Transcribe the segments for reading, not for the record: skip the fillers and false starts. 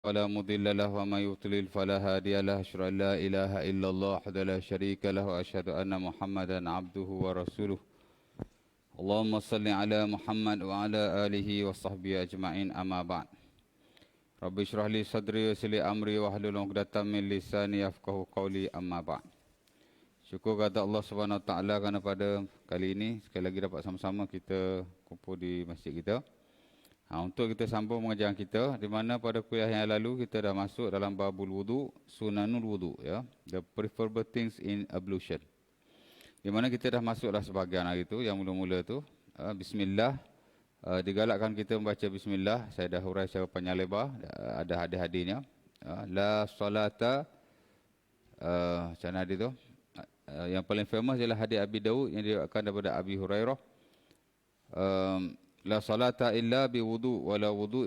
ولا مضل له وما يضلل فلا هادي له أشهد أن لا إله إلا الله وحده لا شريك له وأشهد أن محمدا عبده ورسوله اللهم صل على محمد وعلى آله وصحبه أجمعين أما بعد رب اشرح لي صدري ويسر لي أمري واحلل عقدة من لساني يفقهوا قولي أما بعد. Syukur kepada Allah Subhanahu Wa Taala kerana pada kali ini sekali lagi dapat sama-sama kita kumpul di masjid kita. Untuk kita sambung pengajaran kita, di mana pada kuliah yang lalu kita dah masuk dalam babul wudu, sunanul wudu, ya, the preferable things in ablution. Di mana kita dah masuk dah sebahagian hari itu, yang mula-mula tu, Bismillah, digalakkan kita membaca Bismillah. Saya dah hurai secara panjang lebar, ada hadis-hadisnya. La salata, macam mana hadis tu? Yang paling famous ialah hadis Abi Daud yang diriwayatkan daripada Abi Hurairah. La salata illa bi wudu wala wudu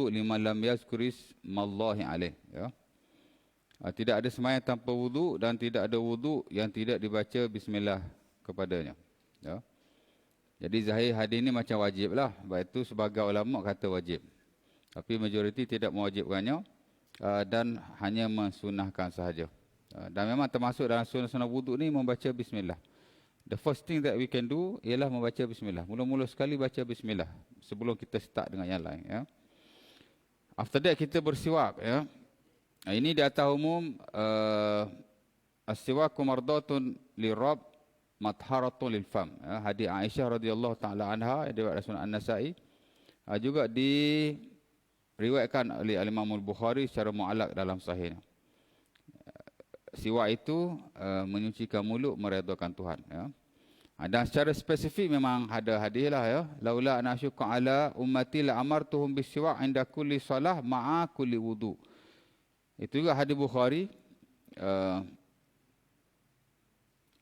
liman lam yazkuris mallahi alaih, ya. Tidak ada sembahyang tanpa wudu dan tidak ada wudu yang tidak dibaca bismillah kepadanya, ya. Jadi zahir hadis ini macam wajib lah. Sebab itu sebagai ulama kata wajib, tapi majoriti tidak mewajibkannya dan hanya mensunahkan sahaja. Dan memang termasuk dalam sunah-sunah wudu ni membaca bismillah. The first thing that we can do ialah membaca bismillah. Mula-mula sekali baca bismillah sebelum kita start dengan yang lain, ya. After that kita bersiwak, ya. Ini di atas umum as-siwaku mardatun lirabb matharatun lil fam, ya. Hadis Aisyah radhiyallahu taala anha diriwayatkan Sunan An-Nasa'i, juga diriwayatkan oleh Imam Al-Bukhari secara muallaq dalam sahihnya. Siwak itu menyucikan mulut, meredakan Tuhan, ya. Dan secara spesifik memang ada hadis lah, ya. Laula an asyqa ala ummati la amartuhum bisiwak inda kulli salah ma'a kulli wudu. Itu juga hadis Bukhari,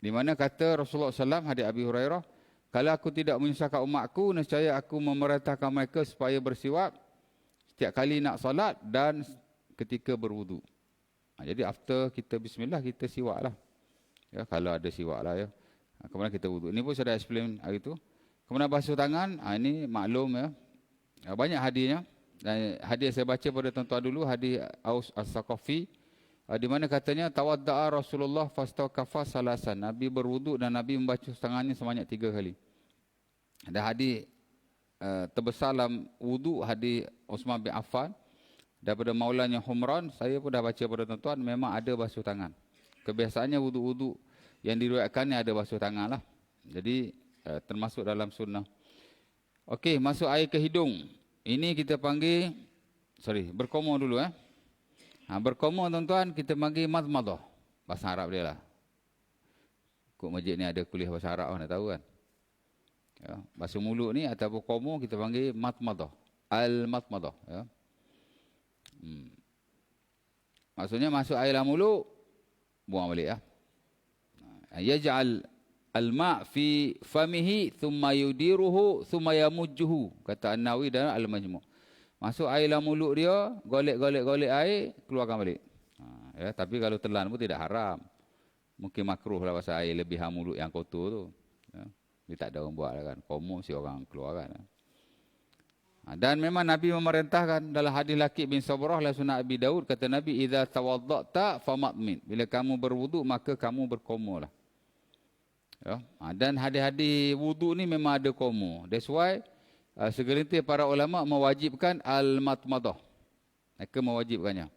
di mana kata Rasulullah SAW, hadis Abi Hurairah, kalau aku tidak menyusahkan umatku, nescaya aku memerintahkan mereka supaya bersiwak setiap kali nak salat dan ketika berwudu. Jadi after kita bismillah, kita siwak lah, ya, kalau ada siwak lah, ya. Kemudian kita wudu. Ini pun saya dah explain hari itu. Kemudian basuh tangan, ini maklum, ya. Banyak hadisnya. Dan hadis saya baca pada tuan-tuan dulu, hadis Aus As-Saqafi, di mana katanya tawadda'a Rasulullah fastawqafa salasan. Nabi berwudu dan Nabi membasuh tangannya sebanyak 3 kali. Ada hadis terbesar dalam wudu, hadis Uthman bin Affan daripada maulanya Humran. Saya pun dah baca pada tuan-tuan, memang ada basuh tangan. Kebiasaannya wudu-wudu yang diriwayatkan ni ada basuh tangan lah. Jadi termasuk dalam sunnah. Okey, masuk air ke hidung. Ini kita panggil, berkomor dulu, berkomor tuan-tuan, kita panggil madmadah. Bahasa Arab dia lah. Kok masjid ni ada kuliah bahasa Arab, nak tahu kan? Ya, basuh mulut ni ataupun komor kita panggil madmadah. Al-madmadah, ya. Maksudnya masuk air dalam mulut, buang balik, ya. Yaj'al al-ma' fi famihi thumma yudiruhu thumma yamujjuhu, kata An-Nawawi dalam Al-Majmu'. Masuk air dalam mulut dia, golek air, keluarkan balik. Ya, tapi kalau telan pun tidak haram. Mungkin makruh lah pasal air lebihan mulut yang kotor tu, ya. Dia tak ada orang buat lah kan. Komo si orang keluarkan, ya. Dan memang Nabi memerintahkan dalam hadis Laqit bin Sabrah dalam Sunan Abi Daud, kata Nabi, idza tawadda'ta famatmin, bila kamu berwudu maka kamu berkomor lah, ya. Dan hadis-hadis wudu ni memang ada komor. That's why segelintir para ulama mewajibkan al-matmadah. Mereka mewajibkannya,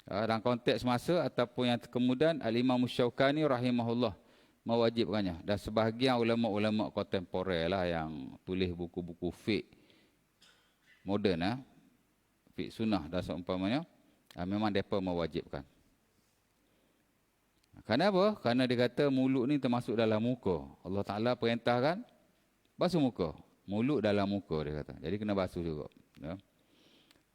dalam konteks masa ataupun yang kemudian. Al-Imam Syaukani rahimahullah mewajibkannya. Dan sebahagian ulama-ulama kontemporer lah yang tulis buku-buku fiqh moden, fiqh sunnah dan seumpamanya, memang mereka mewajibkan. Kenapa? Kerana dia kata mulut ni termasuk dalam muka. Allah Ta'ala perintahkan basuh muka. Mulut dalam muka, dia kata. Jadi kena basuh juga, ya.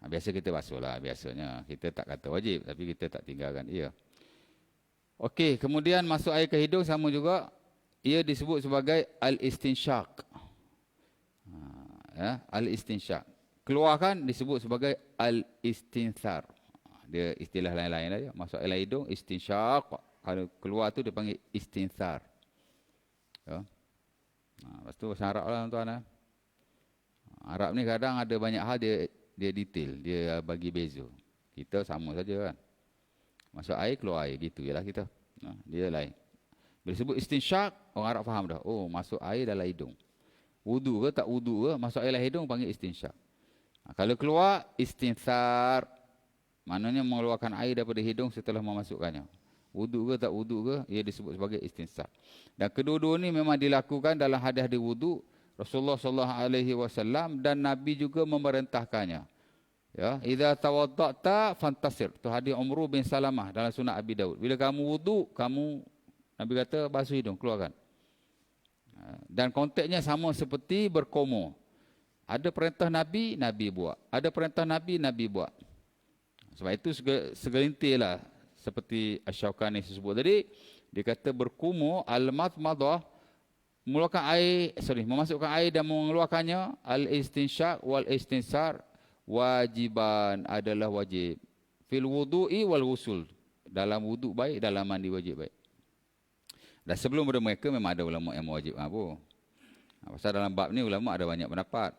Biasa kita basuh lah, biasanya. Kita tak kata wajib, tapi kita tak tinggalkan ia. Okey, kemudian masuk air ke hidung sama juga. Ia disebut sebagai al-istinsyaq. Ya, al-istinsyaq. Keluarkan disebut sebagai al-istinthar. Dia istilah lain-lain aja. Masuk air hidung, istinsyaq. Kalau keluar tu dia panggil istinthar, ya. Lepas tu bahasa Arab lah tuan-tuan. Arab ni kadang ada banyak hal dia dia detail, dia bagi beza. Kita sama saja kan. Masuk air, keluar air, gitu jelah kita. Dia lain. Bila sebut istinsyak, orang Arab faham dah. Oh, masuk air dalam hidung. Wudu ke tak wudu ke, masuk air dalam hidung panggil istinsyak. Kalau keluar, istinsar. Maknanya mengeluarkan air daripada hidung setelah memasukkannya. Wudu ke tak wudu ke, ia disebut sebagai istinsar. Dan kedua-dua ni memang dilakukan dalam hadis-hadis wudu Rasulullah SAW dan Nabi juga memerintahkannya. Ya, idza tawadda'ta fantasir. Tu hadis Umru bin Salamah dalam Sunan Abi Daud. Bila kamu wudu, kamu Nabi kata basuh hidung, keluarkan. Dan konteksnya sama seperti berkomor. Ada perintah Nabi, Nabi buat. Ada perintah Nabi, Nabi buat. Sebab itu segelintir lah. Seperti Asy-Syaukani sebut tadi. Dia kata berkumur, al-madmadah, memasukkan air dan mengeluarkannya, al-istinsyak wal-istinsar, wajiban adalah wajib. Fil wudu'i wal wusul. Dalam wudu baik, dalam mandi wajib baik. Dan sebelum pada mereka memang ada ulama yang mewajib apa. Pasal dalam bab ni ulama ada banyak pendapat.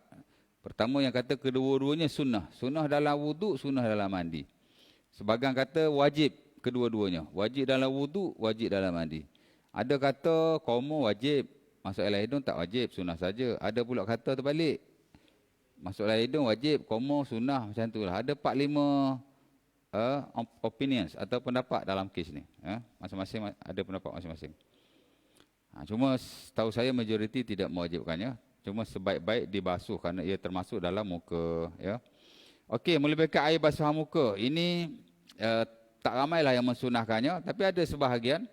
Pertama yang kata kedua-duanya sunnah. Sunnah dalam wudu, sunnah dalam mandi. Sebagian kata wajib kedua-duanya. Wajib dalam wudu, wajib dalam mandi. Ada kata komo wajib. Masuk air hidung tak wajib, sunnah saja. Ada pula kata terbalik. Masuk air hidung wajib, komo sunnah, macam tu lah. Ada 4-5 opinions atau pendapat dalam kes ni. Masing-masing ada pendapat masing-masing. Cuma tahu saya majoriti tidak mewajibkannya. Cuma sebaik-baik dibasuh kerana ia termasuk dalam muka. Ya. Okey, melebihkan air basuhan muka. Ini tak ramailah yang mensunahkannya. Tapi ada sebahagian.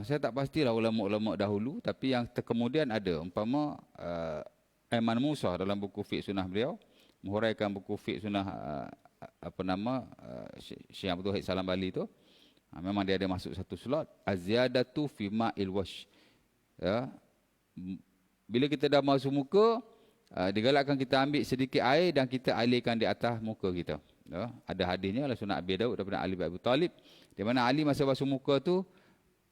Saya tak pastilah ulama-ulama dahulu. Tapi yang kemudian ada. Umpama Aiman Musa dalam buku fiqh sunnah beliau. Menghuraikan buku fiqh sunnah Syekh Abdul Wahid Salam Bali tu. Memang dia ada masuk satu slot. Az-ziyadatu fi ma'il wash. Ya. Bila kita dah masuk muka, digalakkan kita ambil sedikit air dan kita alirkan di atas muka kita. Ya. Ada hadisnya oleh Sunan Abi Daud daripada Ali bin Abi Talib. Di mana Ali masa basuh muka tu,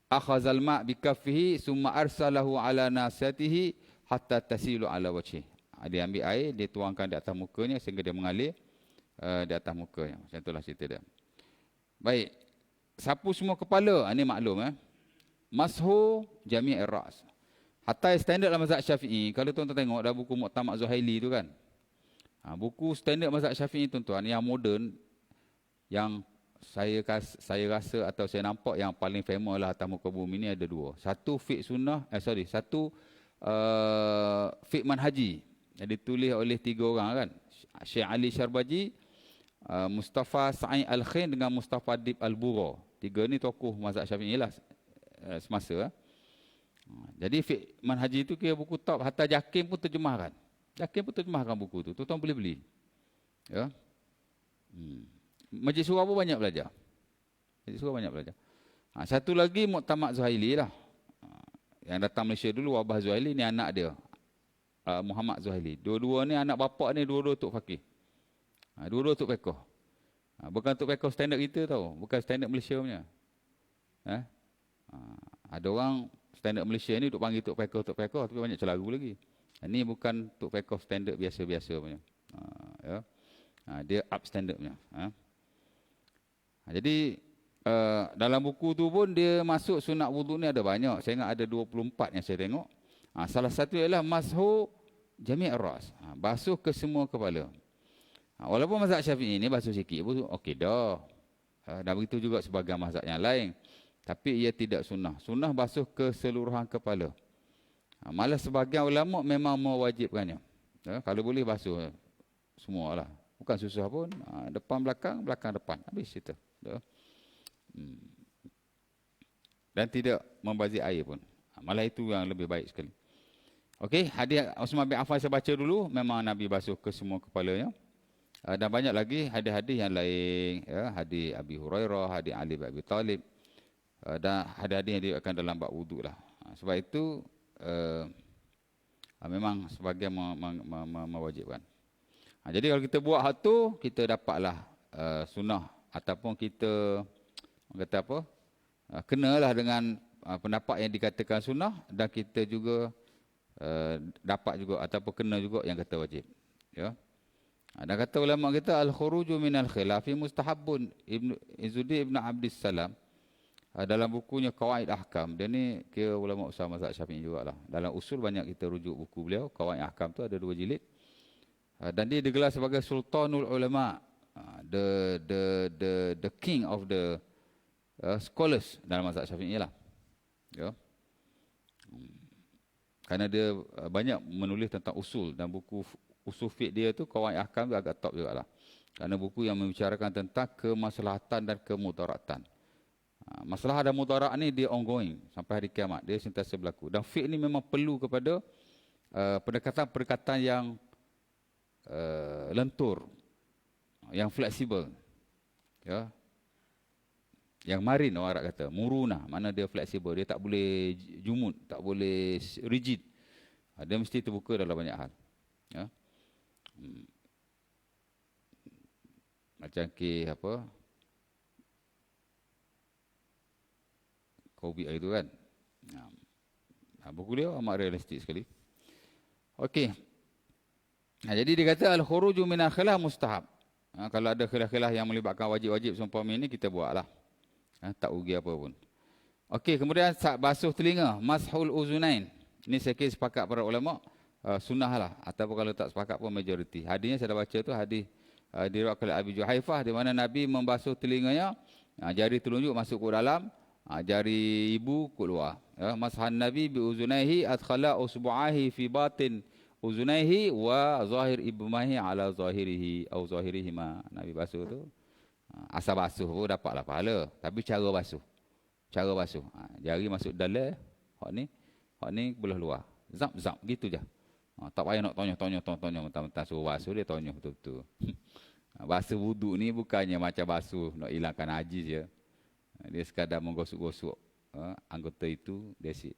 akhazal ma' bi kaffihi summa arsalahu ala nasatihi hatta tasilu ala wajhi. Dia ambil air, dia tuangkan di atas mukanya sehingga dia mengalir di atas mukanya. Macam itulah cerita dia. Baik. Sapu semua kepala, ini maklum. Mashu jami' ar-ra's. Hatta standard dalam mazhab Syafi'i. Kalau tuan-tuan tengok dah buku Muqtamad Zuhaili tu kan. Buku standard mazhab Syafi'i tuan-tuan yang moden, yang saya rasa atau saya nampak yang paling famous lah atas muka bumi ni ada dua. Satu fiqh sunnah, satu fiqh manhaji. Yang ditulis oleh 3 orang kan. Syekh Ali Syarbaji, Mustafa Sa'id Al-Khain dengan Mustafa Dib Al-Bura. 3 ni tokoh mazhab Syafi'i lah semasa. Jadi fiqh manhaji itu kira buku top. Hatta Jakim pun terjemahkan. Jakim pun terjemahkan buku tu. Tuan-tuan boleh beli. Ya. Majlis Surah pun banyak belajar. Majlis Surah banyak belajar. Satu lagi Muqtamad Zuhaili lah. Yang datang Malaysia dulu, Wabah Zuhaili ni anak dia. Muhammad Zuhaili. Dua-dua ni anak bapak ni dua-dua tok fakih. Dua-dua tok fiqh. Bukan tok fiqh standard kita tau. Bukan standard Malaysia punya. Ada orang standard Malaysia ni duk panggil tok fiqh tapi banyak celaru lagi. Ini bukan tok fiqh standard biasa-biasa punya. Dia up standard punya. Jadi dalam buku tu pun dia masuk sunat wudu ni ada banyak. Saya ingat ada 24 yang saya tengok. Salah satu ialah mashu jami' ar-ra's. Basuh ke semua kepala. Walaupun mazhab Syafi'i ni basuh sikit pun okey dah. Dan begitu juga sebagian mazhab yang lain. Tapi ia tidak sunnah. Sunnah basuh keseluruhan kepala. Malah sebagian ulama memang mewajibkannya. Kalau boleh basuh semualah. Bukan susah pun. Depan belakang, belakang depan. Habis itu. Dan tidak membazir air pun. Malah itu yang lebih baik sekali. Okey, hadis Utsman bin Affan saya baca dulu. Memang Nabi basuh ke semua kepalanya. Dan banyak lagi hadis-hadis yang lain. Ya, hadis Abi Hurairah, hadis Ali bin Abi Talib. Dan hadis-hadis yang diriwayatkan dalam bab wudu lah. Sebab itu memang sebagian mewajibkan. Jadi kalau kita buat hal tu, kita dapatlah sunnah. Ataupun kita kata apa? Kenalah dengan pendapat yang dikatakan sunnah. Dan kita juga dapat juga ataupun kena juga yang kata wajib. Ya. Dan kata ulama kita al-khuruju minal khilafi mustahabun. Izzuddin Ibn Abdis Salam dalam bukunya Qawaid Ahkam, dia ni kira ulama usaha mazhab Syafi'i jugalah. Dalam usul banyak kita rujuk buku beliau. Qawaid Ahkam tu ada 2 jilid. Dan dia digelar sebagai Sultanul Ulama, the king of the scholars dalam mazhab Syafi'i lah. Ya. Kerana dia banyak menulis tentang usul, dan buku usul fiqh dia tu Qawaid Ahkam tu agak top jugalah. Kerana buku yang membicarakan tentang kemaslahatan dan kemudaratan. Masalah dan mudarat ni dia ongoing sampai hari kiamat, dia sentiasa berlaku. Dan fiqh ni memang perlu kepada pendekatan-pendekatan yang lentur, yang fleksibel, ya, yang marin orang Arab kata, murunah, mana dia fleksibel, dia tak boleh jumud, tak boleh rigid, dia mesti terbuka dalam banyak hal, ya. Macam apa Kobe itu kan, buku dia amat realistik sekali. Okey. Jadi dia kata al-khuruju minal khilaf mustahab. Kalau ada khilaf-khilaf yang melibatkan wajib-wajib seumpama ini, kita buatlah. Tak rugi apa pun. Okey, kemudian basuh telinga, mashul uzunain. Ini saya kira sepakat para ulama, sunnah lah. Ataupun kalau tak sepakat pun majoriti. Hadisnya saya dah baca tu, hadis diriwayatkan oleh Abi Juhaifah, di mana Nabi membasuh telinganya, jari telunjuk masuk ke dalam, jari ibu keluar. Ya, mashan Nabi bi uzunaihi adkhala usbu'ahi fi batin uzunaihi wa zahir ibmahi ala zahirihi atau zahirihima. Nabi basuh tu, asal basuh pun dapatlah pahala, tapi cara basuh. Jari masuk dalam, hak ni belah luar. Zap gitu je. Tak payah nak tonyah mentang-mentang suruh basuh, dia tonyah betul-betul. Basuh wuduk ni bukannya macam basuh nak hilangkan najis je. Dia sekadar menggosok-gosok anggota itu, that's it.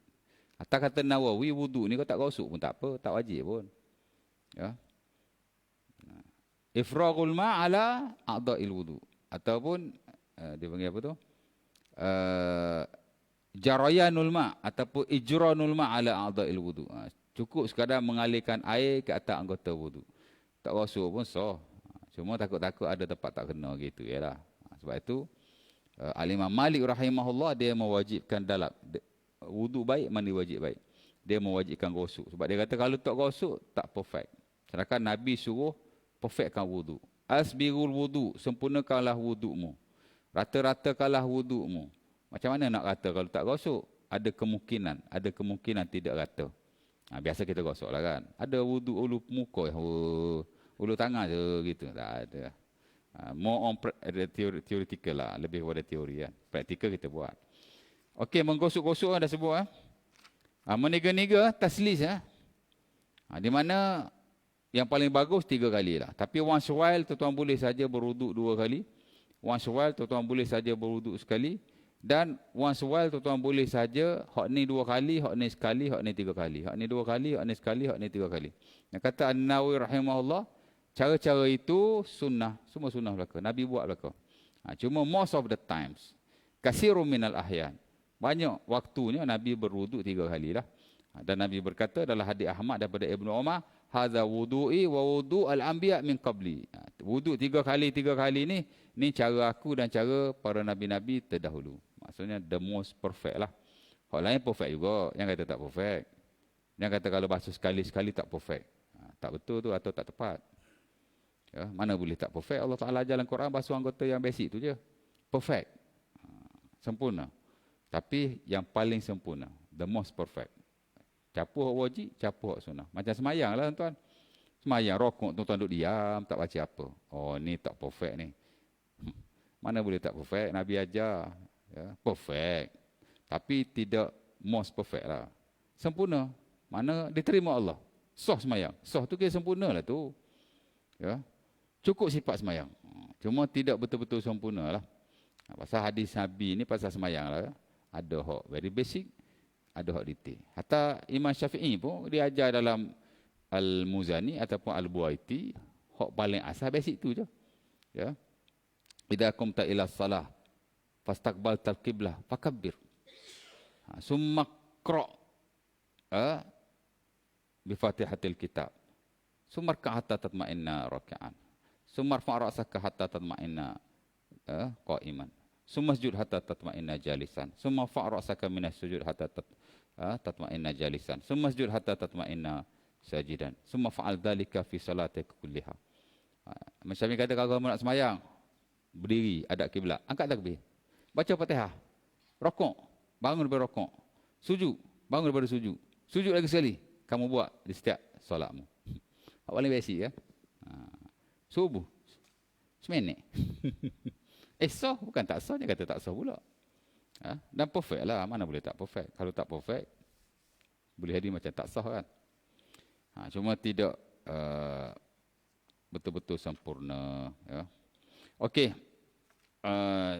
Kata Nawawi, wuduk ni kau tak gosok pun tak apa, tak wajib pun. Ya. Ifraghul ma' ala a'dha'il wudu, ataupun dia panggil apa tu? Jarayanul ma' ataupun ijranul ma' ala a'dha'il wudu. Cukup sekadar mengalirkan air ke atas anggota wudu. Tak gosok pun sah. Cuma takut-takut ada tempat tak kena gitu yalah. Sebab itu Al-Imam Malik rahimahullah, dia mewajibkan dalam wudu baik, mandi wajib baik. Dia mewajibkan gosok. Sebab dia kata kalau tak gosok, tak perfect. Sedangkan Nabi suruh perfectkan wudu. Asbirul wudu, sempurnakanlah wudukmu. Rata-ratakanlah wudukmu. Macam mana nak rata kalau tak gosok? Ada kemungkinan tidak rata. Biasa kita gosok lah kan. Ada wudu ulu muka, ulu tangan je gitu. Tak ada. More on theoretical lah, lebih kepada teori kan. Praktikal kita buat. Okey, menggosok-gosok dah sebut. Meniga-niga, taslis. Di mana yang paling bagus 3 kali lah. Tapi once while, tuan-tuan boleh saja berwuduk 2 kali. Once while, tuan-tuan boleh saja berwuduk sekali. Dan once while, tuan-tuan boleh saja hak ni 2 kali, hak ni sekali, hak ni 3 kali. Hak ni 2 kali, hak ni sekali, hak ni 3 kali. Yang kata An-Nawawi rahimahullah, cara-cara itu sunnah, semua sunnah belaka. Nabi buat belaka. Cuma most of the times, kasirun minal ahyan, banyak waktunya Nabi berwuduk 3 kali lah. Dan Nabi berkata dalam hadis Ahmad daripada Ibnu Umar, hadza wudu'i wa wudu' al-anbiya min qabli. Wuduk 3 kali ni cara aku dan cara para nabi-nabi terdahulu. Maksudnya the most perfect lah. Orang lain perfect juga, yang kata tak perfect. Yang kata kalau basuh sekali-sekali tak perfect. Tak betul tu atau tak tepat. Ya, mana boleh tak perfect? Allah Ta'ala ajar dalam Quran basuh anggota yang basic tu je. Perfect. Sempurna. Tapi yang paling sempurna. The most perfect. Capu hak wajib, capu hak sunnah. Macam semayang lah tuan. Semayang, rokok, tuan-tuan duduk diam, tak baca apa. Oh, ni tak perfect ni. Mana boleh tak perfect? Nabi ajar. Ya, perfect. Tapi tidak most perfect lah. Sempurna. Mana diterima Allah. Sah semayang. Sah tu kira sempurna lah tu. Ya. Cukup sifat semayang. Cuma tidak betul-betul sempurna lah. Pasal hadis Nabi ni pasal semayang lah. Ada hak very basic, ada hak detail. Hatta Imam Syafi'i pun dia ajar dalam Al-Muzani ataupun Al-Buaiti, hak paling asal basic tu je. Ya. Idza qumta ila salah fastaqbaltal qiblah fakabbir. Summa qra bi Fatihatil kitab. Summa raka' hatta tatma'inna rak'an. Summa rfa' ra'saka hatta tatma'inna qa'iman. Summa sujud hatta tatma'inna jalisan. Summa rfa' ra'saka minas sujud hatta tatma'inna jalisan. Summa sujud hatta tatma'inna sajidan. Summa fa'al dhalika fi salatika kulliha. Macam ni kata kalau kamu nak semayang, berdiri, hadap kiblat, angkat takbir. Baca Fatihah. Rokok, bangun daripada rokok. Sujud, bangun daripada sujud. Sujud lagi sekali. Kamu buat di setiap solatmu. Paling basic ya. Subuh. Seminit. Sah bukan tak sah, dia kata tak sah pula. Dan perfect lah, mana boleh tak perfect. Kalau tak perfect, boleh jadi macam tak sah kan. Cuma tidak betul-betul sempurna. Ya. Okey.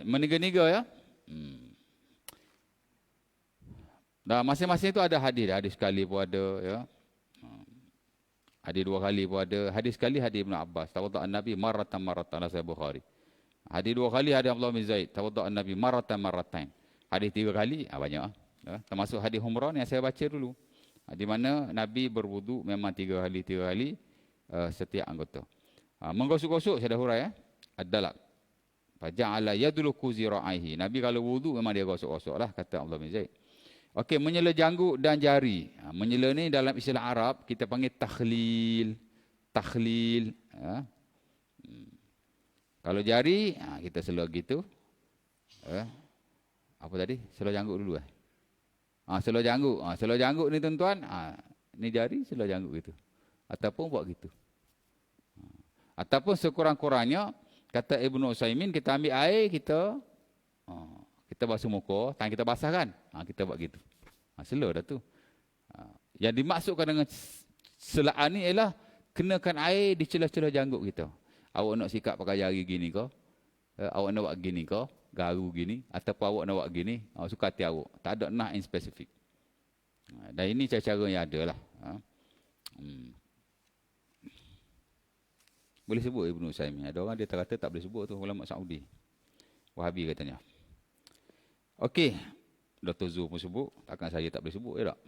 Meniga-niga ya. Dan masing-masing itu ada hadis. Hadis sekali pun ada. Ya. Hadis 2 kali pun ada. Hadis sekali hadis Ibn Abbas. Tawaddu'an Nabi maratan Sahih Bukhari. Hadis 2 kali hadis Abdullah bin Zaid. Tawaddu'an Nabi maratan. Hadis 3 kali banyak. Ya. Termasuk hadis Humran yang saya baca dulu. Di mana Nabi berwudu memang 3 kali setiap anggota. Menggosok-gosok saya dah hurai adalah faja'ala yadluku zira'ihi. Nabi kalau wudu memang dia gosok-gosok lah kata Abdullah bin Zaid. Okey, menyela janggut dan jari. Menyela ni dalam istilah Arab kita panggil takhlil. Takhlil. Kalau jari kita sela gitu. Apa tadi? Sela janggut dulu sela janggut. Sela janggut ni tuan-tuan, ni jari sela janggut gitu. Ataupun buat gitu. Ataupun sekurang-kurangnya kata Ibnu Utsaimin kita ambil air kita basuh muka, tangan kita basah kan? Kita buat gitu. Sela dah tu. Yang dimaksudkan dengan selaan ni ialah kenakan air di celah-celah janggut kita. Awak nak sikat pakai jari gini ke? Awak nak buat gini ke? Garu gini ataupun awak nak buat gini, suka hati awak. Tak ada nah in spesifik. Dan ini cara-cara yang ada lah. Boleh sebut Ibnu Utsaimin. Ada orang dia kata tak boleh sebut tu, ulama Saudi. Wahabi katanya. Okey. Dr. Zul pun sebut, takkan saya tak boleh sebut tak?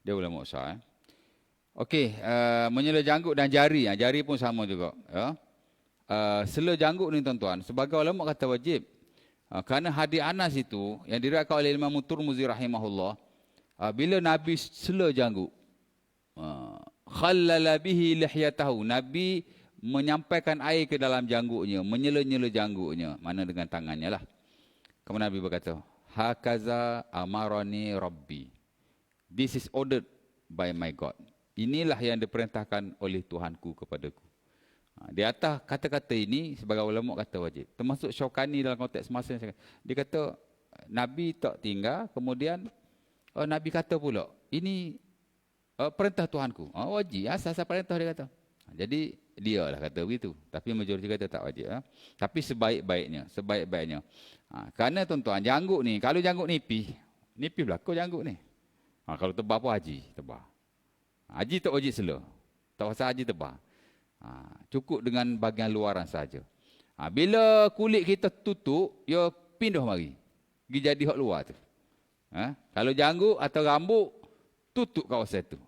Dia ulama besar Okey, menyela janggut dan jari. Jari pun sama juga, ya. Sela janggut ni tuan-tuan, sebagai ulama kata wajib. Kerana hadis Anas itu yang diriwayatkan oleh Imam Tirmizi rahimahullah, bila Nabi sela janggut, khallala bihi lihyatahu, Nabi menyampaikan air ke dalam janggutnya, menyela-nyela janggutnya, mana dengan tangannya lah. Kemudian Nabi berkata, hakaza amarani rabbi, this is ordered by my God. Inilah yang diperintahkan oleh Tuhanku kepadaku. Di atas kata-kata ini sebagai ulama kata wajib. Termasuk Syaukani dalam konteks masa dia kata Nabi tak tinggal, kemudian Nabi kata pula ini perintah Tuhanku. Wajib, asas perintah dia kata. Jadi dia lah kata begitu. Tapi majoriti kata tak wajib. Tapi sebaik-baiknya. Kerana tuan-tuan, janggut ni, kalau janggut nipis belakang janggut ni. Kalau tebal pun haji, tebal. Haji tak wajib sela. Tak pasal haji tebal. Cukup dengan bahagian luaran saja. Bila kulit kita tutup, dia pindah mari. Pergi jadi hak luar tu. Kalau janggut atau rambut, tutup kawasan tu.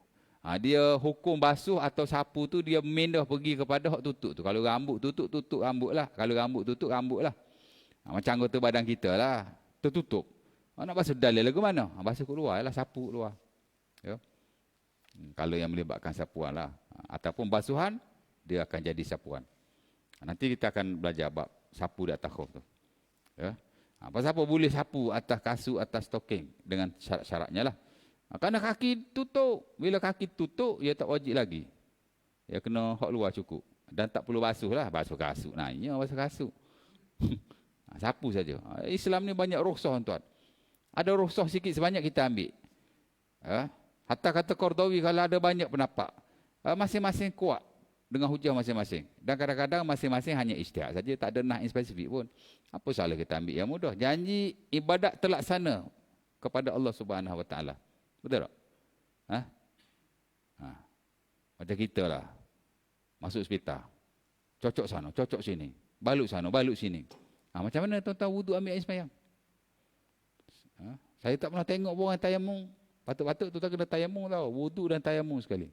Dia hukum basuh atau sapu tu dia mindah pergi kepada hak tutup tu. Kalau rambut tutup rambut lah. Kalau rambut tutup rambut lah. Macam anggota badan kita lah. Tertutup. Nak basuh dalil lagu mana? Basuh kat luar lah, sapu kat luar. Ya. Kalau yang melibatkan sapuan lah. Ataupun basuhan, dia akan jadi sapuan. Nanti kita akan belajar bab sapu di atas khuf tu. Ya. Pasal apa boleh sapu atas kasut, atas stocking dengan syarat-syaratnya lah. Kerana kaki tutup. Bila kaki tutup, ia tak wajib lagi. Ia kena hak luar cukup. Dan tak perlu basuh lah. Basuh kasut. Basuh kasut. Sapu saja. Islam ni banyak rukhsah tuan. Ada rukhsah sikit sebanyak kita ambil. Hatta kata Qardawi kalau ada banyak pendapat. Masing-masing kuat dengan hujah masing-masing. Dan kadang-kadang masing-masing hanya ijtihad saja. Tak ada nah spesifik pun. Apa salah kita ambil yang mudah? Janji ibadat terlaksana kepada Allah Subhanahu Wa Taala. Betul tak? Macam kita lah. Masuk hospital. Cocok sana, cocok sini. Balut sana, balut sini. Macam mana tuan-tuan wuduk ambil air sembahyang? Saya tak pernah tengok orang tayamum. Patut-patut tuan-tuan kena tayamum tau. Wuduk dan tayamum sekali.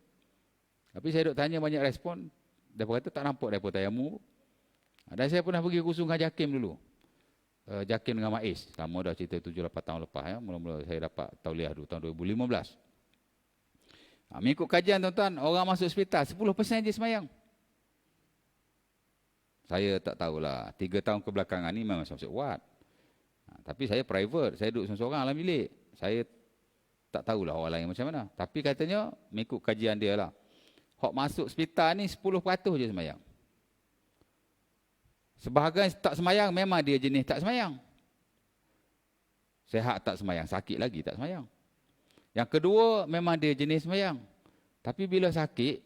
Tapi saya duk tanya banyak respon. Dia kata tak nampak dia pun tayamum. Dan saya pernah pergi kursus dengan Jakim dulu. Jakim dengan Maiz. Lama dah cerita 7-8 tahun lepas. Ya. Mula-mula saya dapat tauliah dulu tahun 2015. Mengikut kajian tuan-tuan, orang masuk hospital 10% je semayang. Saya tak tahulah. 3 tahun kebelakangan ni memang masuk wad. Tapi saya private. Saya duduk seorang-seorang dalam bilik. Saya tak tahulah orang lain macam mana. Tapi katanya, mengikut kajian dia lah. Hak masuk hospital ni 10% je semayang. Sebahagian tak semayang, memang dia jenis tak semayang. Sehat tak semayang, sakit lagi tak semayang. Yang kedua, memang dia jenis semayang. Tapi bila sakit,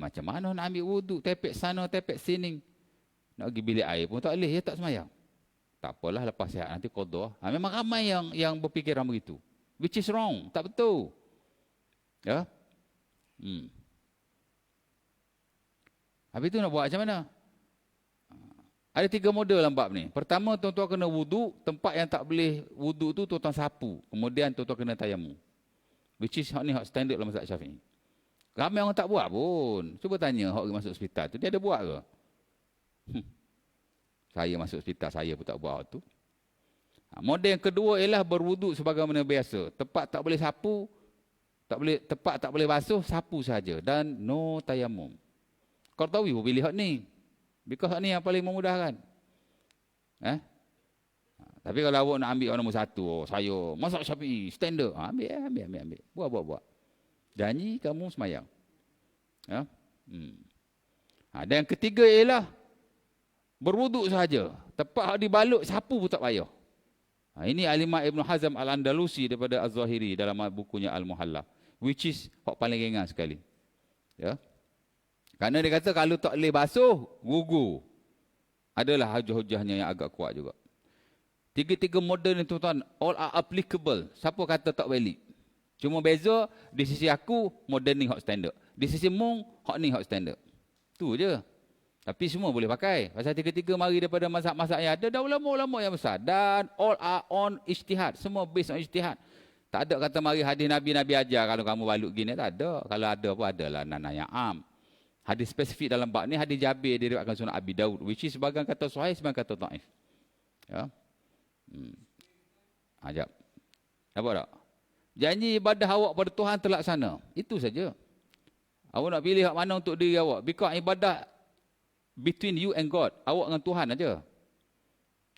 macam mana nak ambil wuduk, tepek sana, tepek sini. Nak pergi bilik air pun tak boleh, dia tak semayang. Tak apalah, lepas sihat nanti qada. Memang ramai yang berfikiran begitu. Which is wrong, tak betul. Ya. Habis tu nak buat macam mana? Ada 3 model dalam bab ni. Pertama, tuan-tuan kena wuduk, tempat yang tak boleh wuduk tu tuan-tuan sapu. Kemudian tuan-tuan kena tayamum. Which is ni hak standard dalam mazhab Syafi'i. Ramai orang tak buat pun. Cuba tanya hak masuk hospital tu, dia ada buat ke? Saya masuk hospital, saya pun tak buat tu. Model yang kedua ialah berwuduk sebagaimana biasa. Tempat tak boleh sapu, tempat tak boleh basuh, sapu saja dan no tayamum. Qardawi pun pilih hak ni. Because hak ni yang paling memudahkan. Tapi kalau awak nak ambil orang nombor 1, saya mazhab Syafi'i, standard, ambil. Buat. Janji kamu semayang. Ya? Dan yang ketiga ialah berwuduk sahaja. Tempat dibalut, sapu pun tak payah. Ini Al-Imam Ibn Hazm Al-Andalusi daripada Az-Zahiri dalam bukunya Al-Muhalla. Which is hak paling ringan sekali. Ya. Kerana dia kata kalau tak boleh basuh, gugur. Adalah hujah-hujahnya yang agak kuat juga. 3 model ni tuan-tuan, all are applicable. Siapa kata tak valid? Cuma beza, di sisi aku, model ni hak standard. Di sisi mung, hak ni hak standard. Tu je. Tapi semua boleh pakai. Pasal 3 mari daripada mazhab-mazhab yang ada, dah ulama-ulama yang besar. Dan all are on ijtihad. Semua based on ijtihad. Tak ada kata mari hadis Nabi ajar kalau kamu balut gini, tak ada. Kalau ada pun adalah nana yang am. Hadis spesifik dalam bab ni, hadis Jabir diriwayatkan Sunan Abi Daud. Which is sebagian kata sahih, sebagian kata dhaif. Ya. Ajab. Nampak tak? Janji ibadah awak pada Tuhan terlaksana. Itu saja. Awak nak pilih hak mana untuk diri awak. Because ibadah between you and God. Awak dengan Tuhan aja.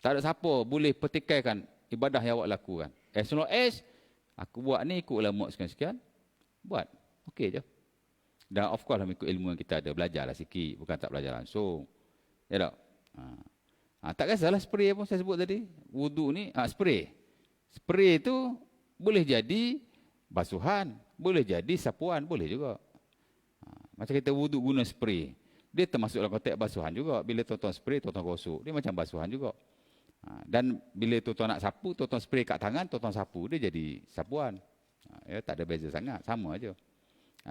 Tak ada siapa boleh pertikaikan ibadah yang awak lakukan. As long as aku buat ni ikut ulama sekian-sekian, buat. Okey je. Dan of course lah ikut ilmu yang kita ada. Belajarlah sikit. Bukan tak belajar langsung. Ya tak? Tak kisahlah spray pun saya sebut tadi. Wuduk ni, spray. Spray tu boleh jadi basuhan. Boleh jadi sapuan. Boleh juga. Macam kita wuduk guna spray. Dia termasuk dalam konteks basuhan juga. Bila tuan-tuan spray, tuan-tuan gosok. Dia macam basuhan juga. Dan bila tuan-tuan nak sapu, tuan-tuan spray kat tangan, tuan-tuan sapu. Dia jadi sapuan. Ya, tak ada beza sangat. Sama aja.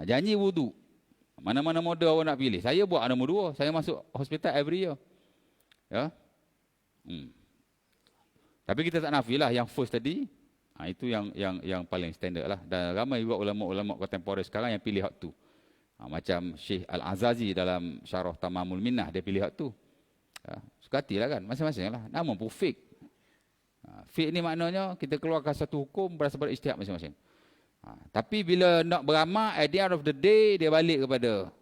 Janji wuduk. Mana-mana model awak nak pilih. Saya buat nombor 2. Saya masuk hospital every year. Ya. Tapi kita tak nafilah yang first tadi. Itu yang paling standard lah. Dan ramai juga ulama-ulama kontemporer sekarang yang pilih hak tu. Macam Syekh Al-Azazi dalam Syarah Tamamul Minnah, dia pilih hak tu. Suka hatilah kan, masing-masing lah. Namun pun fake. Fake ni maknanya kita keluarkan satu hukum berdasarkan ijtihad masing-masing. Tapi bila nak beramal, at the end of the day, dia balik kepada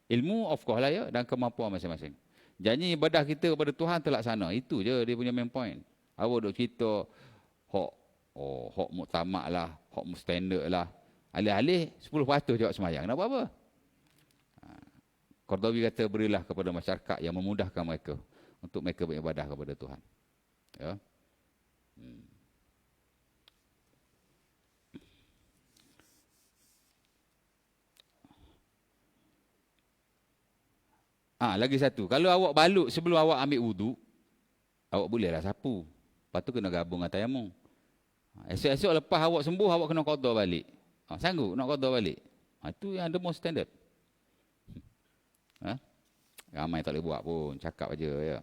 ilmu, of course lah ya, dan kemampuan masing-masing. Janji ibadah kita kepada Tuhan terlaksana. Itu je dia punya main point. Awak duk cerita, hak muktamad lah, hak standard lah. Alih-alih 10% jawab semayang. Nak buat apa? Qardawi kata berilah kepada masyarakat yang memudahkan mereka untuk mereka beribadah kepada Tuhan. Ya. Lagi satu. Kalau awak balut sebelum awak ambil wuduk, awak bolehlah sapu. Lepas tu kena gabung dengan tayamum. Esok-esok lepas awak sembuh, awak kena qada balik. Sanggup nak qada balik. Itu yang the most standard. Ramai tak boleh buat pun. Cakap aja ya.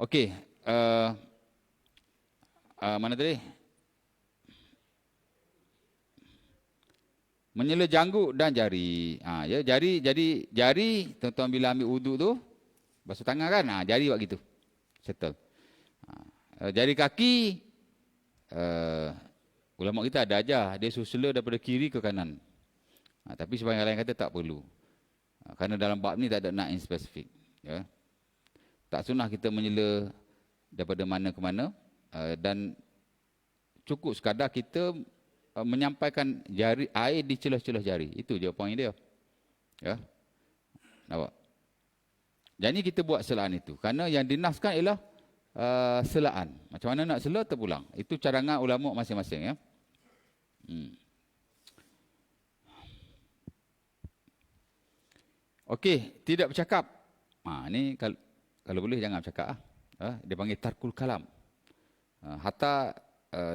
Okey. Mana tadi? Menyela janggut dan jari. Ya, jari tuan-tuan bila ambil wuduk tu, basuh tangan kan? Jari buat gitu. Settle. Jari kaki, ulama kita ada ajar. Dia susela daripada kiri ke kanan. Tapi sebagian lain kata tak perlu. Kerana dalam bab ni tak ada nak in spesifik. Ya. Tak sunnah kita menyela daripada mana ke mana. Dan cukup sekadar kita menyampaikan jari air di celah-celah jari. Itu je poin dia. Ya. Nampak? Jadi kita buat selaan itu. Kerana yang dinaskan ialah selaan. Macam mana nak sela terpulang. Itu cadangan ulama masing-masing. Ya. Okey, tidak bercakap. Ni kalau boleh jangan bercakap. Dia panggil tarkul kalam. Hatta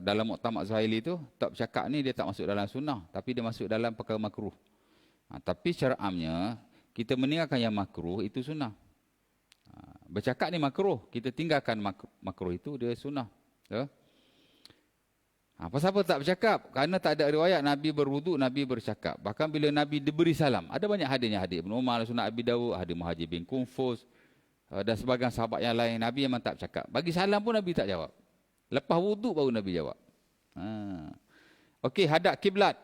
dalam Muktamad Zuhaili tu, tak bercakap ni dia tak masuk dalam sunnah, tapi dia masuk dalam perkara makruh. Tapi secara amnya, kita meninggalkan yang makruh itu sunnah. Bercakap ni makruh, kita tinggalkan makruh itu dia sunnah. Ya? Pasal apa tak bercakap? Kerana tak ada riwayat Nabi berwuduk, Nabi bercakap. Bahkan bila Nabi diberi salam, ada banyak hadisnya, hadis Ibn Umar, Sunnah Abi Dawud, hadis Muhajir bin Kunfus, dan sebagian sahabat yang lain, Nabi memang tak bercakap. Bagi salam pun Nabi tak jawab. Lepas wuduk baru Nabi jawab. Okey, hadap kiblat.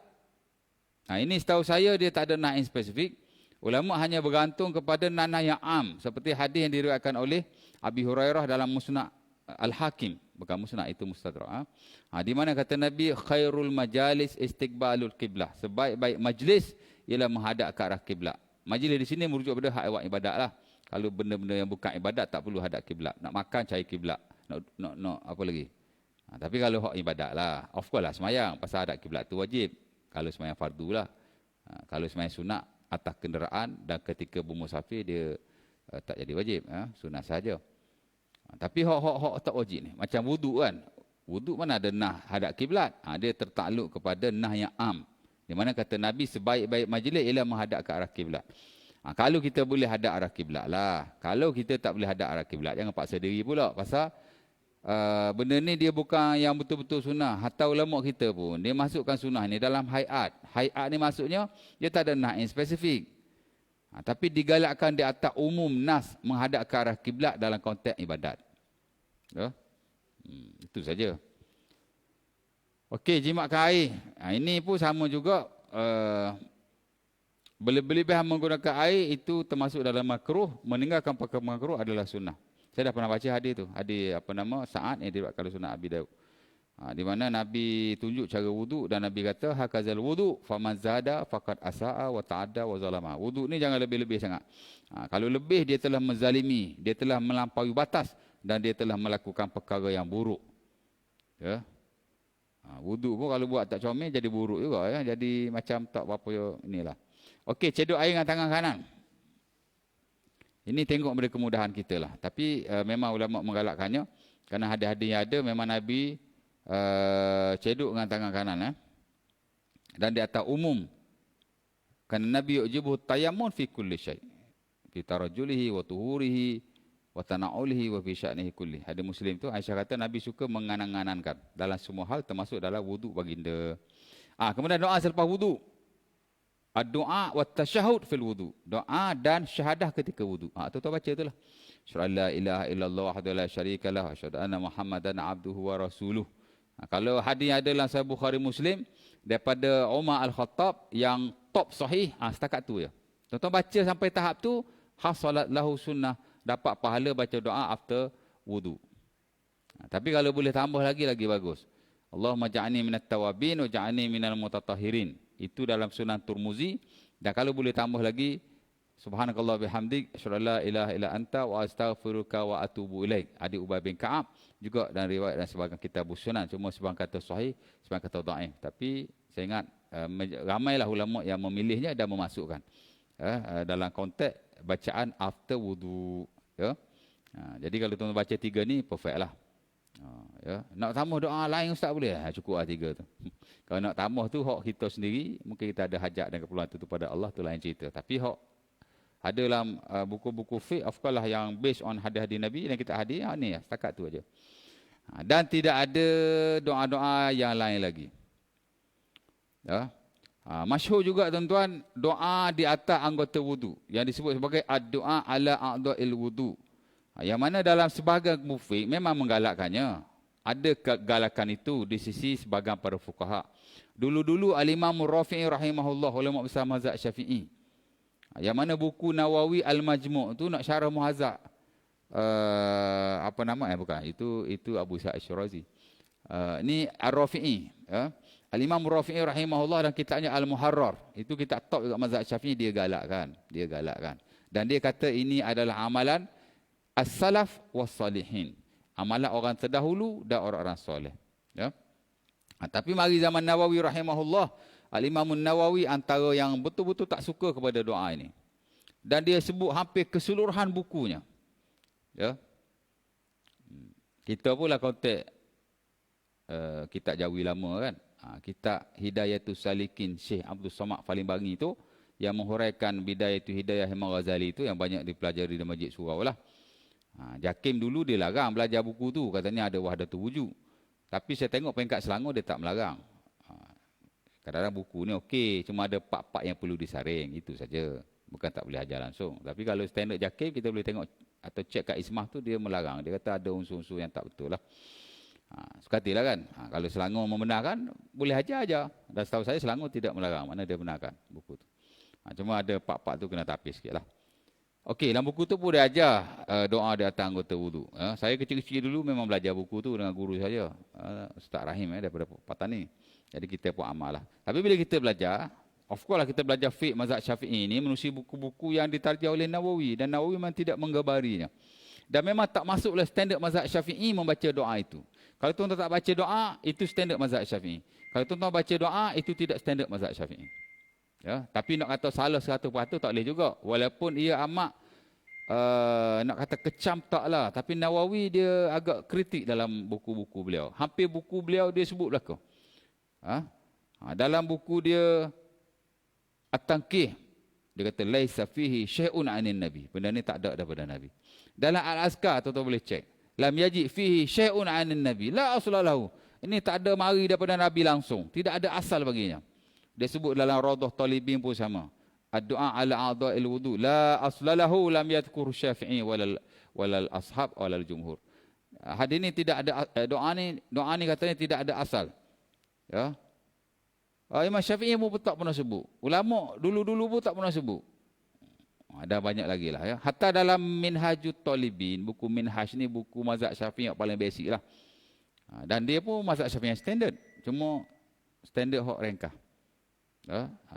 Ini setahu saya dia tak ada nah yang spesifik. Ulama hanya bergantung kepada nanah yang am. Seperti hadis yang diriwayatkan oleh Abi Hurairah dalam Musnad Al-Hakim. Bukan Musnad, itu Mustadrak. Di mana kata Nabi, khairul majalis istiqbalul kiblah. Sebaik-baik majlis ialah menghadap ke arah kiblat. Majlis di sini merujuk pada hak awak ibadat lah. Kalau benda-benda yang bukan ibadat tak perlu hadap kiblat. Nak makan cari kiblat. Nak apa lagi? Tapi kalau hak ibadat lah, of course lah semayang. Pasal hadap kiblat tu wajib. Kalau semayang fardu lah. Kalau semayang sunat atas kenderaan dan ketika bermusafir dia tak jadi wajib. Sunat saja. Tapi hak tak wajib ni. Macam wuduk kan. Wuduk mana ada nah hadap kiblat. Dia tertakluk kepada nah yang am. Di mana kata Nabi sebaik-baik majlis ialah menghadap ke arah kiblat. Kalau kita boleh hadap arah kiblat lah. Kalau kita tak boleh hadap arah kiblat, jangan paksa diri pula. Pasal benda ni dia bukan yang betul-betul sunnah. Hatta ulama kita pun, dia masukkan sunnah ni dalam hayat. Hayat ni maksudnya, dia tak ada nas yang spesifik. Tapi digalakkan di atas umum nas menghadap ke arah kiblat dalam konteks ibadat. Ya? Itu saja. Okey, jimatkan air. Ini pun sama juga. Berlebihan menggunakan air itu termasuk dalam makruh. Meninggalkan perkara makruh adalah sunnah. Saya dah pernah baca hadis tu. Hadis Sa'ad yang diriwayatkan oleh Sunan Abi Daud. Di mana Nabi tunjuk cara wuduk dan Nabi kata hakazal wuduk faman zada faqad asaa wa ta'adda wa zalama. Wuduk ni jangan lebih-lebih sangat. Kalau lebih dia telah menzalimi, dia telah melampaui batas dan dia telah melakukan perkara yang buruk. Ya. Wuduk pun kalau buat tak comel jadi buruk juga ya. Jadi macam tak apa-apa inilah. Okey, cedok air dengan tangan kanan. Ini tengok pada kemudahan kita lah. Tapi memang ulama menggalakkannya. Kerana hadis-hadis yang ada memang Nabi cedok dengan tangan kanan. Dan di atas umum. Kerana Nabi yu'jibuhu tayammun fi kulli syai'. Fi tarajulihi wa tuhurihi wa tana'ulihi wa fi sya'nihi kulli. Hadis Muslim tu Aisyah kata Nabi suka menganan-anankan. Dalam semua hal termasuk dalam wuduk baginda. Kemudian doa selepas wuduk. Doa wa tasyahud fil wudu. Doa dan syahadah ketika wudu. Tuan-tuan baca itulah. Asyhadu an la ilaha illallah wahdahu la syarikalah wa asyhadu anna Muhammadan abduhu wa rasuluh. Kalau hadis ada dalam Sahih Bukhari Muslim daripada Umar Al-Khattab yang top sahih, setakat tu ya. Tuan-tuan baca sampai tahap tu, hasalat lahu sunnah, dapat pahala baca doa after wudu. Tapi kalau boleh tambah lagi bagus. Allahumma ja'alni minat tawabin wa ja'alni minal mutatahhirin. Itu dalam Sunan Turmuzi. Dan kalau boleh tambah lagi, subhanakallah bihamdik, asyhadu an la ilaha illa anta wa astaghfiruka wa atubu ilaik. Adik Ubay bin Ka'ab juga dan riwayat dan sebagian kitab Sunan. Cuma sebagian kata sahih, sebagian kata dhaif. Tapi saya ingat ramailah ulama yang memilihnya dan memasukkan dalam konteks bacaan after wudu. Ya. Jadi kalau tuan-tuan baca 3 ni perfect lah. Ya. Nak tambah doa lain ustaz boleh? Cukup lah 3 tu. Kalau nak tambah tu hak kita sendiri, mungkin kita ada hajat dan keperluan tu pada Allah, tu lain cerita. Tapi hak ada dalam buku-buku fiqh, of course lah yang based on hadis-hadis Nabi yang kita hadis, ni setakat tu aja. Dan tidak ada doa-doa yang lain lagi. Ya. Masyhur juga tuan-tuan, doa di atas anggota wudu yang disebut sebagai ad-doa ala a'dha'il wudu. Yang mana dalam sebahagian mufid memang menggalakkannya. Ada kegalakan itu di sisi sebahagian para fuqaha. Dulu-dulu Al-Imam Rafi'i rahimahullah, ulama besar mazhab Syafi'i. Yang mana buku Nawawi Al-Majmu' tu nak syarah muhazab. Apa nama? Bukan. Itu Abu Sa'id Syirazi. Ni Ar-Rafi'i. Al-Imam Rafi'i rahimahullah dan kitabnya Al-Muharrar. Itu kitab top juga mazhab Syafi'i, dia galakkan. Dan dia kata ini adalah amalan as-salaf was-salihin. Amalan orang terdahulu dan orang-orang soleh. Ya. Tapi mari zaman Nawawi rahimahullah, Al-Imam Nawawi antara yang betul-betul tak suka kepada doa ini. Dan dia sebut hampir keseluruhan bukunya. Ya. Kita pula kontak kitab Jawi lama kan. Kitab Hidayatus Salikin Syekh Abdul Samad Falimbangi itu yang menghuraikan Bidayatul Hidayah Imam Ghazali itu yang banyak dipelajari di Masjid Surau lah. Jakim dulu dia larang belajar buku tu, katanya ada wahdatul wujud. Tapi saya tengok peringkat Selangor dia tak melarang. Kadang-kadang buku ni okey, cuma ada part-part yang perlu disaring, itu saja. Bukan tak boleh ajar langsung. Tapi kalau standard Jakim kita boleh tengok atau cek kat Ismah tu dia melarang. Dia kata ada unsur-unsur yang tak betul lah. Sukatilah kan. Kalau Selangor membenarkan, boleh ajar. Dan setahu saya Selangor tidak melarang. Mana dia benarkan buku tu. Cuma ada part-part tu kena tapis sikit lah. Okey, dalam buku tu pun dia ajar doa di atas anggota wudu. Saya kecil-kecil dulu memang belajar buku tu dengan guru saya. Ustaz Rahim daripada Patani. Jadi kita pun amal lah. Tapi bila kita belajar, of course lah kita belajar fiqh mazhab Syafi'i ini menerusi buku-buku yang ditarjah oleh Nawawi. Dan Nawawi memang tidak menggebarinya. Dan memang tak masuklah standard mazhab Syafi'i membaca doa itu. Kalau tuan-tuan tak baca doa, itu standard mazhab Syafi'i. Kalau tuan-tuan baca doa, itu tidak standard mazhab Syafi'i. Ya, tapi nak kata salah 100% tak boleh juga. Walaupun ia amat nak kata kecam taklah. Tapi Nawawi dia agak kritik dalam buku-buku beliau. Hampir buku beliau dia sebut belakang. Dalam buku dia At-Tanqih, dia kata laisa fihi syai'un 'anin nabi. Benda ni tak ada daripada nabi. Dalam Al-Azkar tuan-tuan boleh cek. Lam yaji fihi syai'un 'anin nabi. La asla lahu. Ini tak ada mari daripada nabi langsung. Tidak ada asal baginya. Dia sebut dalam Raudhah Talibin pun sama. Ad-du'a ala a'dha'il wudu la asla lahu lam yadhkur Syafi'i walal ashab walal jumhur. Hadis ini tidak ada doa ni katanya tidak ada asal. Ya. Imam Syafi'i pun tak pernah sebut. Ulama dulu-dulu pun tak pernah sebut. Ada banyak lagi lah ya. Hatta dalam Minhajut Talibin, buku Minhaj ni buku mazhab Syafi'i yang paling basic lah. Dan dia pun mazhab Syafi'i yang standard. Cuma standard hok rengkah.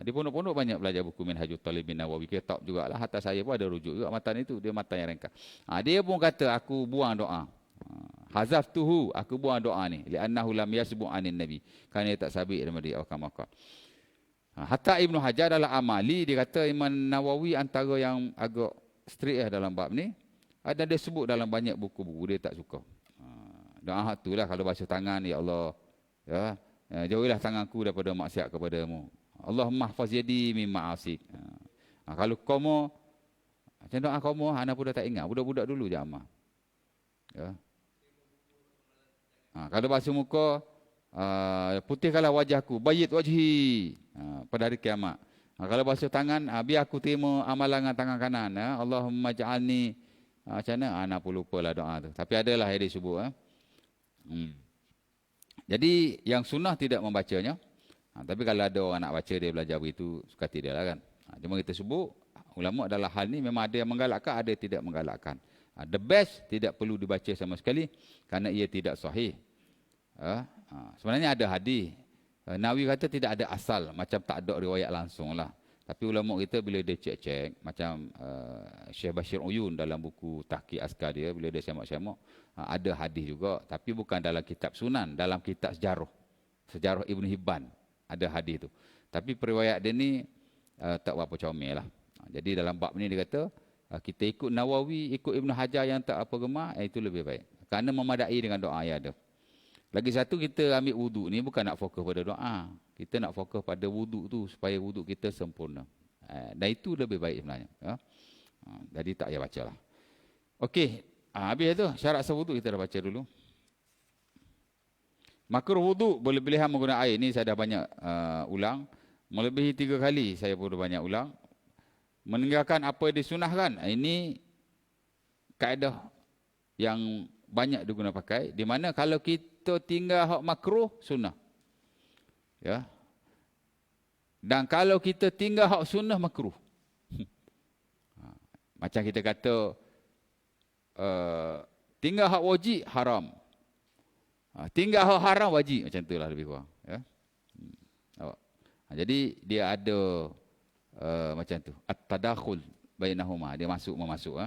Di pondok-pondok banyak belajar buku Minhajut Talibin Nawawi, kitab jugalah. Hatta saya pun ada rujuk juga matan itu, dia matan yang rengkah. Dia pun kata aku buang doa. Hazaftuhu, aku buang doa ni li'annahu lam yasbu' anin nabi. Kerana dia tak sabit daripada dia maka. Hatta Ibnu Hajar dalam Amali dia kata Imam Nawawi antara yang agak strict dalam bab ni. Dan dia sebut dalam banyak buku-buku dia tak suka. Doa tu lah kalau basuh tangan, ya Allah, ya, jauhilah tanganku daripada maksiat kepadamu. Allahumma hafaz yadi min ma'asik. Kalau komo, macam doa komo, anak pun dah tak ingat. Budak-budak dulu je amal. Ya. Kalau basuh muka, putihkanlah wajahku, bayit wajhi, pada hari kiamat. Kalau basuh tangan, biar aku terima amalan dengan tangan kanan. Allahumma ja'alni, macam mana? Anak pun lupa lah doa tu. Tapi adalah yang disebut. Jadi yang sunnah tidak membacanya. Tapi kalau ada orang nak baca dia belajar begitu, suka tidak lah kan. Cuma kita sebut, ulama adalah hal ni memang ada yang menggalakkan, ada yang tidak menggalakkan. The best tidak perlu dibaca sama sekali kerana ia tidak sahih. Sebenarnya ada hadis. Nawawi kata tidak ada asal, macam tak ada riwayat langsung lah. Tapi ulama kita bila dia cek-cek, macam Syekh Bashir Uyun dalam buku Tahqiq Askar dia, bila dia semak-semak, ada hadis juga. Tapi bukan dalam kitab Sunan, dalam kitab sejarah. Sejarah Ibn Hibban. Ada hadis tu. Tapi periwayat dia ni tak berapa comel lah. Jadi dalam bab ni dia kata, kita ikut Nawawi, ikut Ibn Hajar yang tak apa gemar, itu lebih baik. Kerana memadai dengan doa yang ada. Lagi satu, kita ambil wuduk ni bukan nak fokus pada doa. Kita nak fokus pada wuduk tu supaya wuduk kita sempurna. Dan itu lebih baik sebenarnya. Jadi tak payah baca lah. Okey, habis tu syarat sah wuduk kita dah baca dulu. Makruh wuduk, boleh pilihan menggunakan air. Ni saya dah banyak ulang. Melebihi 3 kali, saya pun banyak ulang. Meninggalkan apa yang disunahkan. Ini kaedah yang banyak diguna pakai. Di mana kalau kita tinggal hak makruh, sunnah. Ya. Dan kalau kita tinggal hak sunnah, makruh. Macam kita kata, tinggal hak wajib, haram. Tinggal hak haram, wajib. Macam itulah lebih kurang. Ya. Jadi dia ada macam tu. At-tadakhul bainahuma. Dia memasuk.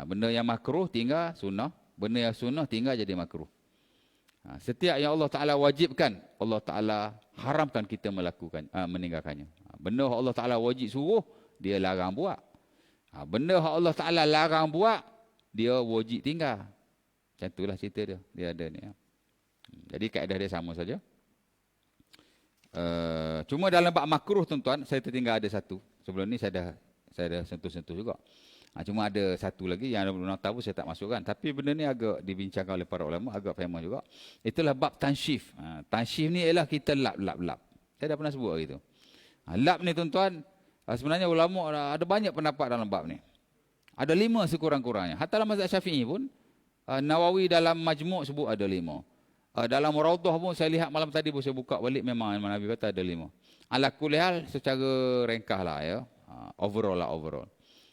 Benda yang makruh tinggal sunnah. Benda yang sunnah tinggal jadi makruh. Setiap yang Allah Ta'ala wajibkan, Allah Ta'ala haramkan kita melakukan, meninggalkannya. Benda yang Allah Ta'ala wajib suruh, dia larang buat. Benda yang Allah Ta'ala larang buat, dia wajib tinggal. Macam itulah cerita dia. Dia ada ni. Jadi kaedah dia sama saja. Cuma dalam bab makruh tuan-tuan, saya tertinggal ada satu. Sebelum ni saya dah sentuh-sentuh juga. Cuma ada satu lagi yang orang tahu saya tak masukkan. Tapi benda ni agak dibincangkan oleh para ulama, agak famous juga. Itulah bab tansyif. Tansyif ni ialah kita lap. Saya dah pernah sebut gitu. Lap ni tuan-tuan, sebenarnya ulama ada banyak pendapat dalam bab ni. Ada 5 sekurang-kurangnya. Hatta dalam mazhab Syafi'i pun, Nawawi dalam Majmu' sebut ada 5. Dalam Raudhah pun saya lihat malam tadi pun saya buka balik, memang Nabi kata ada 5. Ala kulli hal secara ringkas lah ya. Overall.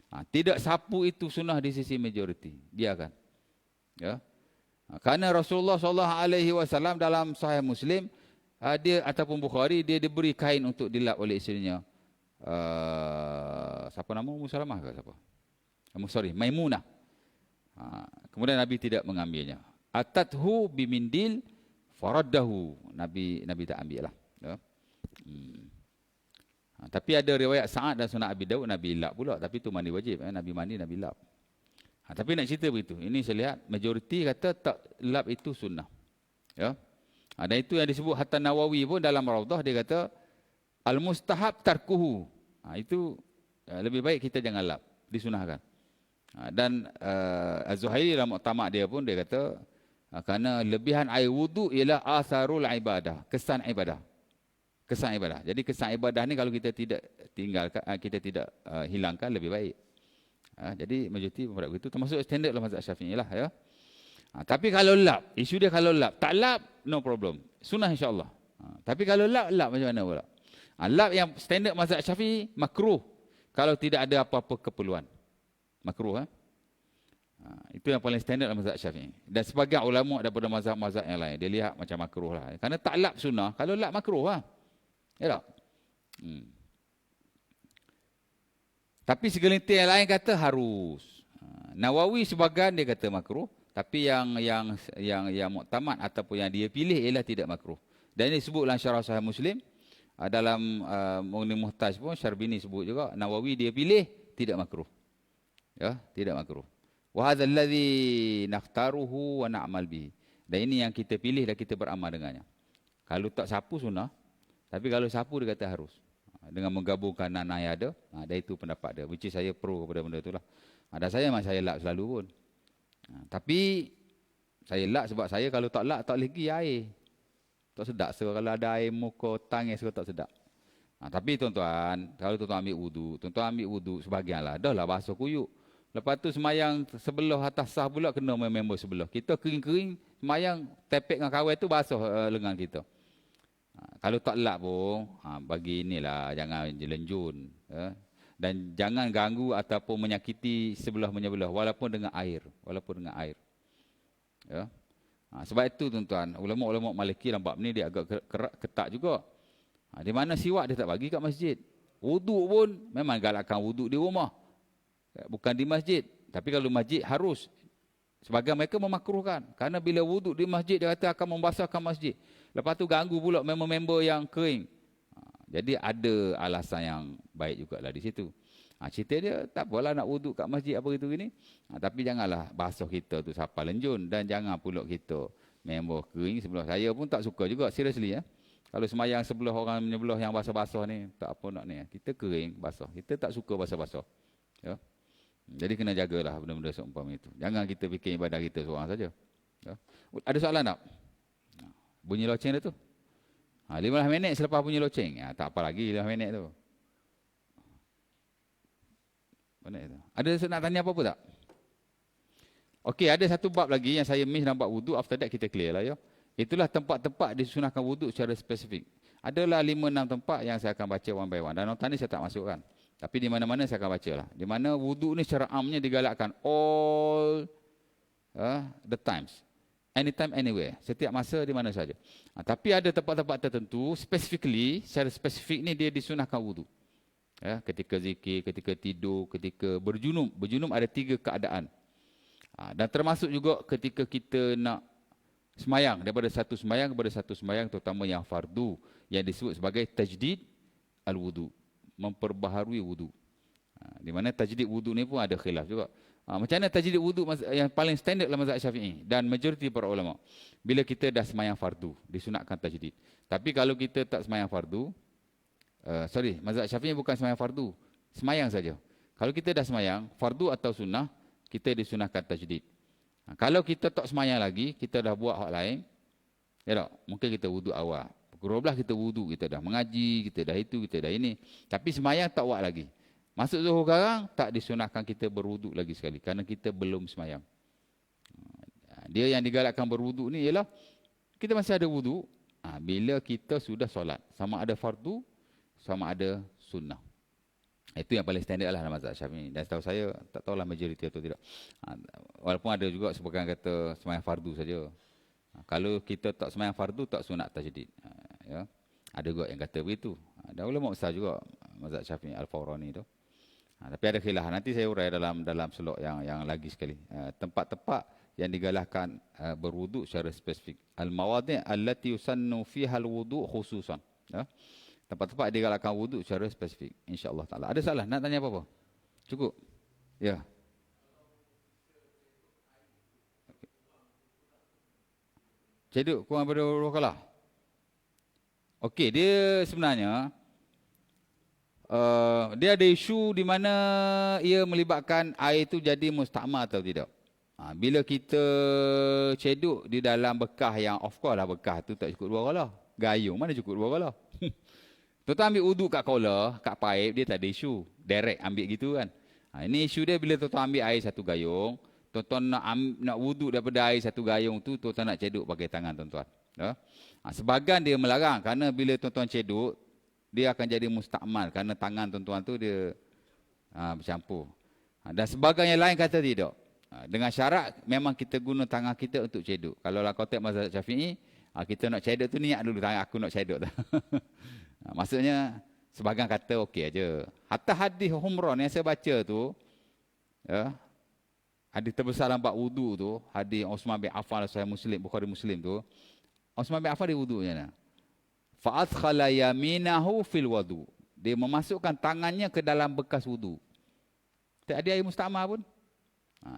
Tidak sapu itu sunnah di sisi majoriti. Dia kan. Ya. Karena Rasulullah SAW dalam Sahih Muslim, dia ataupun Bukhari, dia diberi kain untuk dilap oleh isterinya. Siapa nama? Ummu Salamah ke siapa? Maimunah. Kemudian Nabi tidak mengambilnya. Atathu bimindil faraddahu. Nabi tak ambil lah. Ya. Tapi ada riwayat Sa'ad dan Sunan Abi Daud, Nabi lap pula. Tapi itu mandi wajib. Nabi mandi, Nabi lap. Tapi nak cerita begitu. Ini saya lihat, majoriti kata tak lap itu sunnah. Ya. Dan itu yang disebut hatta Nawawi pun dalam Raudhah, dia kata, al-mustahab tarkuhu. Itu lebih baik kita jangan lap. Disunahkan. Dan Az-Zuhairi dalam Mu'tamad dia pun, dia kata, kerana lebihan air wudu ialah asarul ibadah. Kesan ibadah. Jadi kesan ibadah ni kalau kita tidak tinggalkan, kita tidak hilangkan, lebih baik. Jadi majoriti berbuat begitu, termasuk standard dalam mazhab Syafi'i lah ya. Tapi kalau lap, isu dia kalau lap, tak lap no problem. Sunnah insya-Allah. Tapi kalau lap macam mana pula? Lap yang standard mazhab Syafi'i makruh kalau tidak ada apa-apa keperluan. Makruh itu yang paling standard dalam mazhab Syafi'i. Dan sebagian ulama daripada mazhab-mazhab yang lain, dia lihat macam makruh lah. Karena tak lap sunnah, kalau lap makruh lah. Ya tak? Tapi segelintir yang lain kata harus. Nawawi sebagian dia kata makruh, tapi yang muktamad ataupun yang dia pilih ialah tidak makruh. Dan ini disebut dalam Syarah Sahih Muslim, dalam Mughni Muhtaj pun Syarbini sebut juga, Nawawi dia pilih tidak makruh. Ya, tidak makruh. Wa hadzal ladzi nakhtaruhu wa na'mal bihi. Dan ini yang kita pilih dan kita beramal dengannya. Kalau tak sapu sunnah, tapi kalau sapu dia kata harus. Dengan menggabungkan nanah yang ada, dan itu pendapat dia. Which is saya pro kepada benda itulah. Dan saya memang saya lap selalu pun. Tapi saya lap sebab saya kalau tak lap tak boleh pergi air. Tak sedap. So, kalau ada air muka tangis tak sedap. Tapi tuan-tuan, kalau tuan-tuan ambil wudu sebahagianlah. Dah lah basuh kuyuk. Lepas tu semayang sebelah atas sah pula kena member sebelah. Kita kering-kering semayang tepek dengan kawan tu basuh lengan kita. Kalau tak lap pun, bagi inilah, jangan jelenjun. Ya. Dan jangan ganggu ataupun menyakiti sebelah menyebelah, walaupun dengan air. Ya. Sebab itu tuan-tuan, ulama-ulama Maliki dalam bab ni dia agak ketat juga. Di mana siwak dia tak bagi kat masjid. Wuduk pun, memang galakkan wuduk di rumah. Bukan di masjid. Tapi kalau masjid harus. Sebagian mereka memakruhkan. Kerana bila wuduk di masjid, dia kata akan membasahkan masjid. Lepas tu ganggu pula member-member yang kering. Jadi ada alasan yang baik jugalah di situ. Cerita dia, tak apalah nak wuduk kat masjid apa gitu gini. Tapi janganlah basuh kita tu sampai lenjun. Dan jangan pula kita member kering sebelah. Saya pun tak suka juga, seriously ya. Kalau semayang sebelah orang menyebelah yang basah-basah ni, tak apa nak ni. Kita kering, basah. Kita tak suka basah-basah. Ya. Jadi kena jagalah benda-benda seumpama itu. Jangan kita fikir ibadah kita seorang saja. Ya. Ada soalan tak? Bunyi loceng dia tu. 15 minit selepas bunyi loceng. Tak apa lagi 15 minit tu. Ada nak tanya apa-apa tak? Okey, ada satu bab lagi yang saya miss dalam bab wuduk. After that kita clear lah ya. Itulah tempat-tempat disunahkan wuduk secara spesifik. Adalah 5-6 tempat yang saya akan baca one by one. Dan nota ni saya tak masukkan. Tapi di mana-mana saya akan baca lah. Di mana wuduk ni secara amnya digalakkan all the times. Anytime, anywhere. Setiap masa, di mana saja. Tapi ada tempat-tempat tertentu, specifically, secara spesifik ni dia disunahkan wuduk. Ya, ketika zikir, ketika tidur, ketika berjunub. Berjunub ada 3 keadaan. Dan termasuk juga ketika kita nak semayang. Daripada satu semayang kepada satu semayang, terutama yang fardu. Yang disebut sebagai tajdid al-wudu. Memperbaharui wudu. Di mana tajdid wudu ni pun ada khilaf juga. Macam mana tajdid wudu yang paling standard dalam mazhab Syafi'i dan majoriti para ulama. Bila kita dah semayang fardu, disunatkan tajdid. Tapi kalau kita tak semayang fardu, mazhab Syafi'i bukan semayang fardu, semayang saja. Kalau kita dah semayang, fardu atau sunnah, kita disunahkan tajdid. Kalau kita tak semayang lagi, kita dah buat hak lain, ya tak? Mungkin kita wuduk awal. Pukul 12 kita wuduk, kita dah mengaji, kita dah itu, kita dah ini. Tapi semayang tak buat lagi. Masuk zuhur sekarang, tak disunahkan kita berwuduk lagi sekali. Kerana kita belum semayang. Dia yang digalakkan berwuduk ni ialah, kita masih ada wuduk, bila kita sudah solat. Sama ada fardu, sama ada sunnah. Itu yang paling standard lah dalam mazhab Syafi'i. Dan setahu saya, tak tahulah majoriti atau tidak. Walaupun ada juga sebagian kata semayang fardu saja. Kalau kita tak semayang fardu, tak sunat tajdid. Ya. Ada juga yang kata begitu. Dan ulama besar juga mazhab Syafi'i Al-Fawrani tu. Tapi ada khilaf. Nanti saya urai dalam slot yang lagi sekali. Tempat-tempat yang digalakkan berwuduk secara spesifik. Al-mawadi' allati yusannu fiha al-wudu' khususan. Ya. Tempat-tempat digalakkan wuduk secara spesifik. InsyaAllah ta'ala. Ada salah? Nak tanya apa-apa? Cukup? Ya. Ceduk kurang daripada 2 kalah. Okey, dia sebenarnya dia ada isu di mana ia melibatkan air itu jadi mustakmal atau tidak. Bila kita ceduk di dalam bekah yang of course lah bekah tu tak cukup 2 kalah. Gayung mana cukup 2 kalah. Tuan-tuan ambil uduk kat kola, kat paip, dia tak ada isu. Direct ambil gitu kan. Ini isu dia bila tuan-tuan ambil air 1 gayung, tuan-tuan nak wuduk daripada air 1 gayung tu, tuan-tuan nak ceduk pakai tangan tuan-tuan. Ya? Sebahagian dia melarang, kerana bila tuan-tuan ceduk, dia akan jadi mustakmal, kerana tangan tuan-tuan tu dia bercampur. Dan sebahagian yang lain kata tidak. Dengan syarat, memang kita guna tangan kita untuk ceduk. Kalau lah konteks mazhab Syafi'i, kita nak ceduk tu niat dulu tangan aku nak ceduk tu. Maksudnya sebahagian kata okey aja. Hatta hadis umrah yang saya baca tu, ya, hadis terbesar dalam bab wudu tu, hadis Uthman bin Affan Sahih Muslim, Bukhari Muslim tu, Uthman bin Affan dia wudunya. Fa adkhala yaminahu fil wudu. Dia memasukkan tangannya ke dalam bekas wudu. Tak ada air mustakmal pun.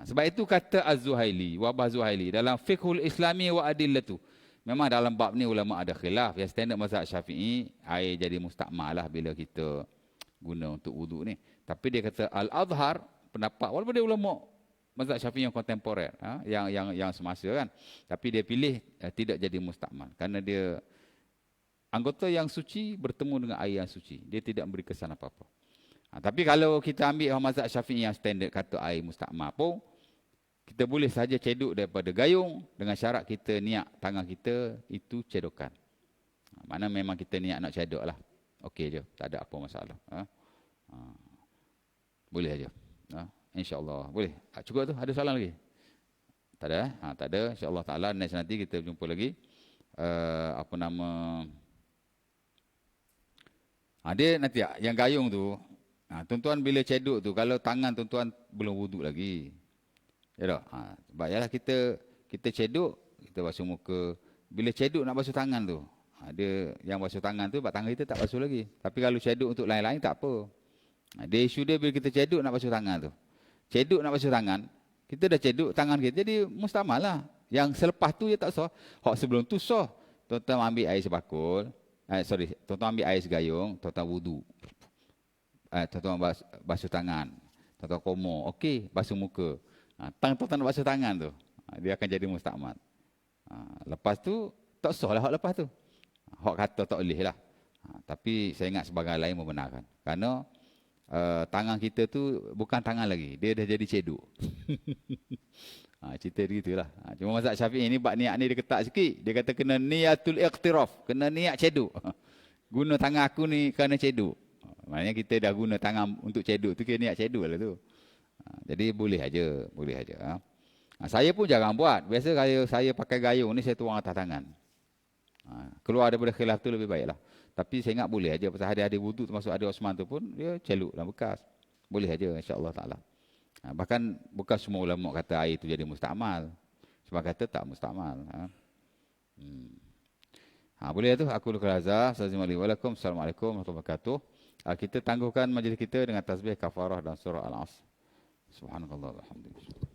Sebab itu kata Az-Zuhaili, Wabah Zuhaili dalam Fiqhul Islami wa Adillatu. Memang dalam bab ni ulama ada khilaf. Yang standard mazhab Syafi'i, air jadi mustakmal lah bila kita guna untuk wuduk ni. Tapi dia kata Al-Azhar, pendapat, walaupun dia ulama mazhab Syafi'i yang kontemporer, yang semasa kan. Tapi dia pilih tidak jadi mustakmal. Kerana dia anggota yang suci bertemu dengan air yang suci. Dia tidak memberi kesan apa-apa. Tapi kalau kita ambil mazhab Syafi'i yang standard kata air mustakmal pun, kita boleh saja ceduk daripada gayung dengan syarat kita niat tangan kita itu cedukan. Mana memang kita niat nak ceduk lah. Okey je, tak ada apa masalah. Boleh aja. InsyaAllah. Boleh. Cukup tu? Ada soalan lagi? Tak ada? Tak ada. InsyaAllah ta'ala next nanti kita jumpa lagi. Apa nama... dia nanti yang gayung tu, tuan-tuan bila ceduk tu, kalau tangan tuan-tuan belum wuduk lagi. Ya tak? Sebab yalah kita ceduk, kita basuh muka. Bila ceduk nak basuh tangan tu, dia yang basuh tangan tu, tangan kita tak basuh lagi. Tapi kalau ceduk untuk lain-lain tak apa. Dia isu dia bila kita ceduk nak basuh tangan tu. Ceduk nak basuh tangan, kita dah ceduk tangan kita, jadi mustakmal lah. Yang selepas tu dia tak sah. Hak sebelum tu sah. Tuan-tuan ambil air sebakul, tuan-tuan ambil air segayung, tuan-tuan wudu. Tuan-tuan basuh tangan. Tuan-tuan komo, okey, basuh muka. Tuan-tuan nak basuh tangan tu, dia akan jadi mustakmal. Lepas tu, tak sah lah hak lepas tu. Hak kata tak boleh lah. Tapi saya ingat sebagai lain membenarkan. Kerana tangan kita tu bukan tangan lagi. Dia dah jadi ceduk. Cerita dia gitulah. Cuma mazhab Syafi'i ni bab niat ni dia ketat sikit. Dia kata kena niatul iqtiraf. Kena niat ceduk. Guna tangan aku ni kerana ceduk. Maknanya kita dah guna tangan untuk ceduk tu, kena niat ceduk lah tu. Jadi boleh aja, boleh aja. Saya pun jarang buat. Biasa saya pakai gayung ni saya tuang atas tangan. Keluar daripada khilaf tu lebih baiklah. Tapi saya ingat boleh aja. Pasal hari-hari wuduk termasuk ada Osman tu pun dia celuk dalam bekas. Boleh aja insya-Allah taala. Bahkan bukan semua ulama kata air itu jadi mustakmal. Sebab kata tak mustakmal. Boleh tu aku lukul azhar. Assalamualaikum warahmatullahi wabarakatuh. Kita tangguhkan majlis kita dengan tasbih kafarah dan surah Al-Asr. Subhanallah walhamdulillah.